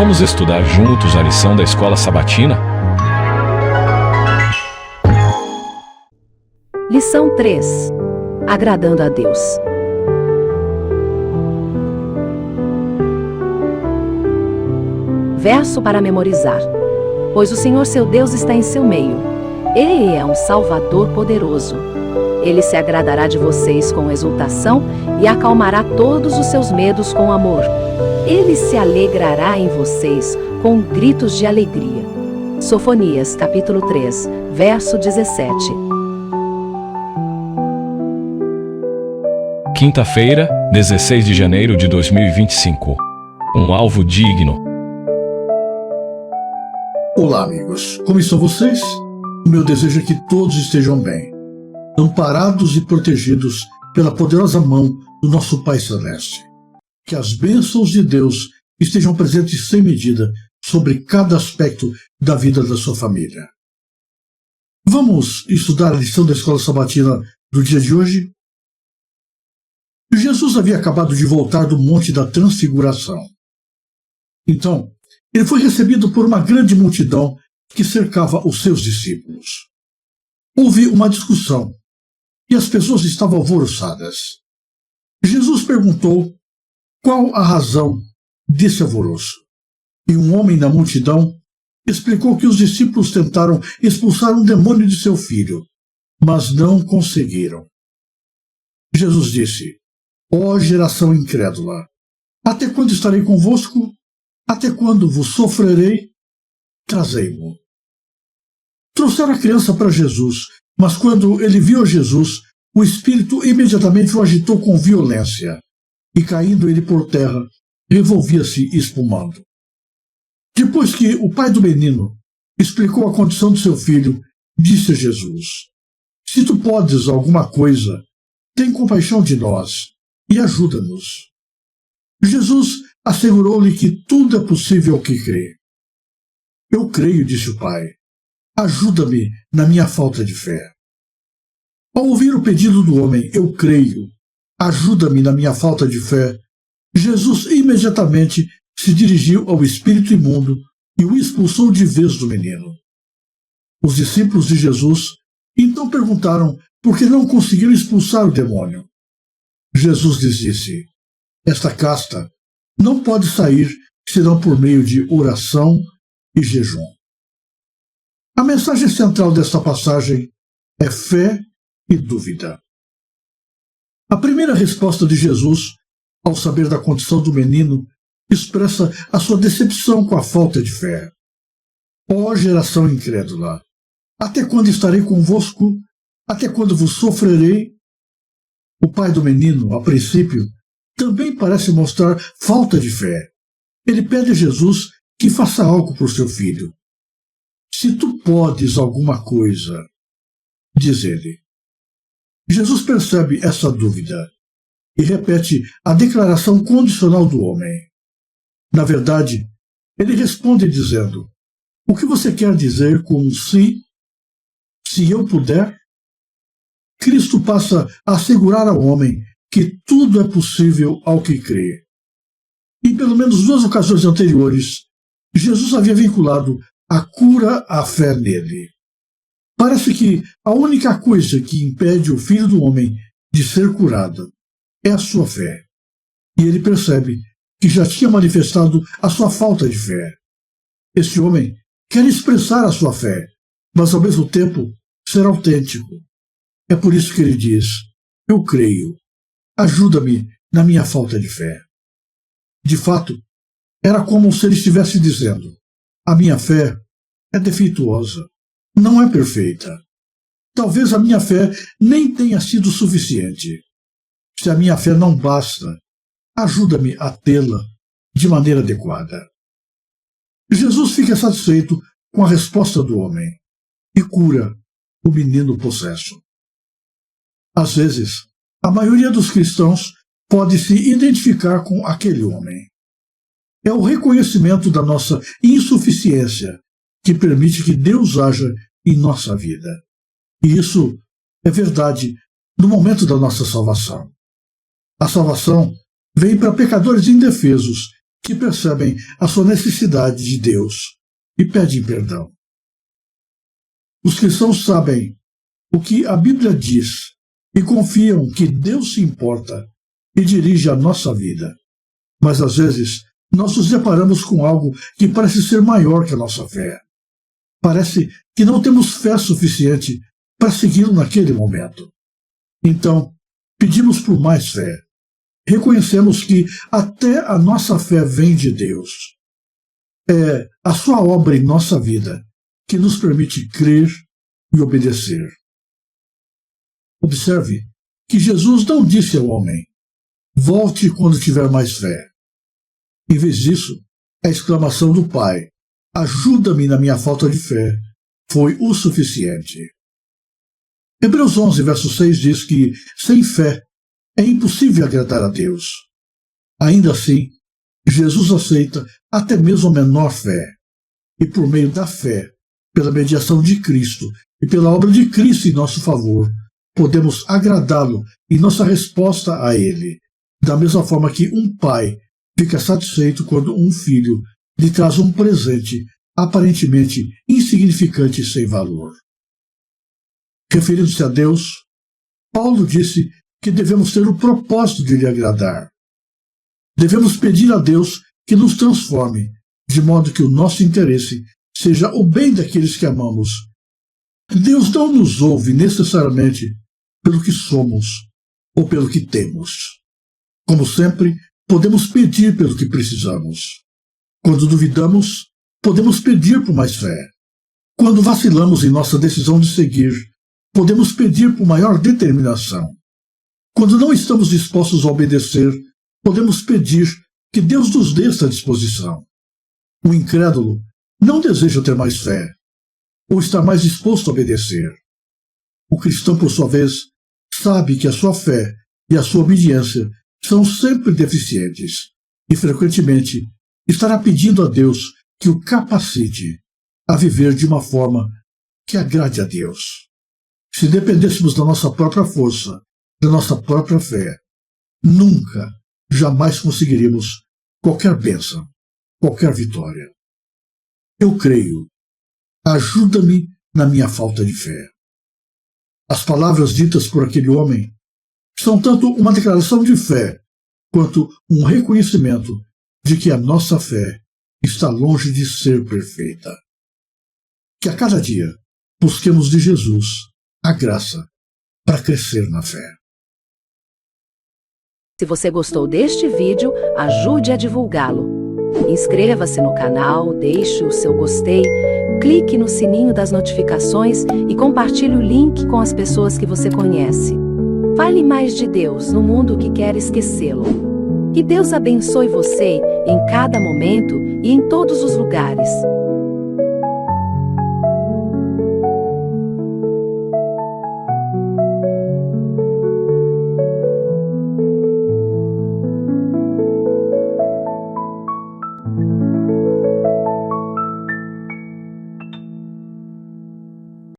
Vamos estudar juntos a lição da Escola Sabatina? Lição 3. Agradando a Deus. Verso para memorizar. Pois o Senhor seu Deus está em seu meio. Ele é um Salvador poderoso. Ele se agradará de vocês com exultação e acalmará todos os seus medos com amor. Ele se alegrará em vocês com gritos de alegria. Sofonias, capítulo 3, verso 17. Quinta-feira, 16 de janeiro de 2025. Um alvo digno. Olá, amigos. Como estão vocês? O meu desejo é que todos estejam bem, amparados e protegidos pela poderosa mão do nosso Pai Celeste. Que as bênçãos de Deus estejam presentes sem medida sobre cada aspecto da vida da sua família. Vamos estudar a lição da Escola Sabatina do dia de hoje? Jesus havia acabado de voltar do Monte da Transfiguração. Então, ele foi recebido por uma grande multidão que cercava os seus discípulos. Houve uma discussão e as pessoas estavam alvoroçadas. Jesus perguntou qual a razão desse alvoroço. E um homem na multidão explicou que os discípulos tentaram expulsar um demônio de seu filho, mas não conseguiram. Jesus disse: Ó geração incrédula, até quando estarei convosco? Até quando vos sofrerei? Trazei-mo. Trouxeram a criança para Jesus, mas quando ele viu Jesus, o espírito imediatamente o agitou com violência, e caindo ele por terra, revolvia-se espumando. Depois que o pai do menino explicou a condição de seu filho, disse a Jesus: Se tu podes alguma coisa, tem compaixão de nós e ajuda-nos. Jesus assegurou-lhe que tudo é possível ao que crê. Eu creio, disse o pai. Ajuda-me na minha falta de fé. Ao ouvir o pedido do homem, eu creio, ajuda-me na minha falta de fé, Jesus imediatamente se dirigiu ao espírito imundo e o expulsou de vez do menino. Os discípulos de Jesus então perguntaram por que não conseguiram expulsar o demônio. Jesus lhes disse: Esta casta não pode sair senão por meio de oração e jejum. A mensagem central desta passagem é fé e dúvida. A primeira resposta de Jesus, ao saber da condição do menino, expressa a sua decepção com a falta de fé. Ó geração incrédula, até quando estarei convosco? Até quando vos sofrerei? O pai do menino, a princípio, também parece mostrar falta de fé. Ele pede a Jesus que faça algo por seu filho. Se tu podes alguma coisa, diz ele. Jesus percebe essa dúvida e repete a declaração condicional do homem. Na verdade, ele responde dizendo: O que você quer dizer com se eu puder? Cristo passa a assegurar ao homem que tudo é possível ao que crê. Em pelo menos 2 ocasiões anteriores, Jesus havia vinculado a cura à fé nele. Parece que a única coisa que impede o Filho do Homem de ser curado é a sua fé. E ele percebe que já tinha manifestado a sua falta de fé. Esse homem quer expressar a sua fé, mas ao mesmo tempo ser autêntico. É por isso que ele diz: Eu creio, ajuda-me na minha falta de fé. De fato, era como se ele estivesse dizendo: A minha fé é defeituosa, não é perfeita. Talvez a minha fé nem tenha sido suficiente. Se a minha fé não basta, ajuda-me a tê-la de maneira adequada. Jesus fica satisfeito com a resposta do homem e cura o menino possesso. Às vezes, a maioria dos cristãos pode se identificar com aquele homem. É o reconhecimento da nossa insuficiência que permite que Deus haja em nossa vida. E isso é verdade no momento da nossa salvação. A salvação vem para pecadores indefesos que percebem a sua necessidade de Deus e pedem perdão. Os cristãos sabem o que a Bíblia diz e confiam que Deus se importa e dirige a nossa vida. Mas às vezes nós nos deparamos com algo que parece ser maior que a nossa fé. Parece que não temos fé suficiente para segui-lo naquele momento. Então, pedimos por mais fé. Reconhecemos que até a nossa fé vem de Deus. É a sua obra em nossa vida que nos permite crer e obedecer. Observe que Jesus não disse ao homem: volte quando tiver mais fé. Em vez disso, a exclamação do Pai: ajuda-me na minha falta de fé, foi o suficiente. Hebreus 11, verso 6 diz que, sem fé, é impossível agradar a Deus. Ainda assim, Jesus aceita até mesmo a menor fé. E por meio da fé, pela mediação de Cristo e pela obra de Cristo em nosso favor, podemos agradá-lo em nossa resposta a Ele, da mesma forma que um pai fica satisfeito quando um filho lhe traz um presente aparentemente insignificante e sem valor. Referindo-se a Deus, Paulo disse que devemos ter o propósito de lhe agradar. Devemos pedir a Deus que nos transforme, de modo que o nosso interesse seja o bem daqueles que amamos. Deus não nos ouve necessariamente pelo que somos ou pelo que temos. Como sempre, podemos pedir pelo que precisamos. Quando duvidamos, podemos pedir por mais fé. Quando vacilamos em nossa decisão de seguir, podemos pedir por maior determinação. Quando não estamos dispostos a obedecer, podemos pedir que Deus nos dê essa disposição. O incrédulo não deseja ter mais fé, ou estar mais disposto a obedecer. O cristão, por sua vez, sabe que a sua fé e a sua obediência são sempre deficientes, e frequentemente estará pedindo a Deus que o capacite a viver de uma forma que agrade a Deus. Se dependêssemos da nossa própria força, da nossa própria fé, nunca, jamais conseguiríamos qualquer bênção, qualquer vitória. Eu creio. Ajuda-me na minha falta de fé. As palavras ditas por aquele homem são tanto uma declaração de fé quanto um reconhecimento de que a nossa fé está longe de ser perfeita. Que a cada dia busquemos de Jesus a graça para crescer na fé. Se você gostou deste vídeo, ajude a divulgá-lo. Inscreva-se no canal, deixe o seu gostei, clique no sininho das notificações e compartilhe o link com as pessoas que você conhece. Fale mais de Deus no mundo que quer esquecê-lo. Que Deus abençoe você em cada momento e em todos os lugares.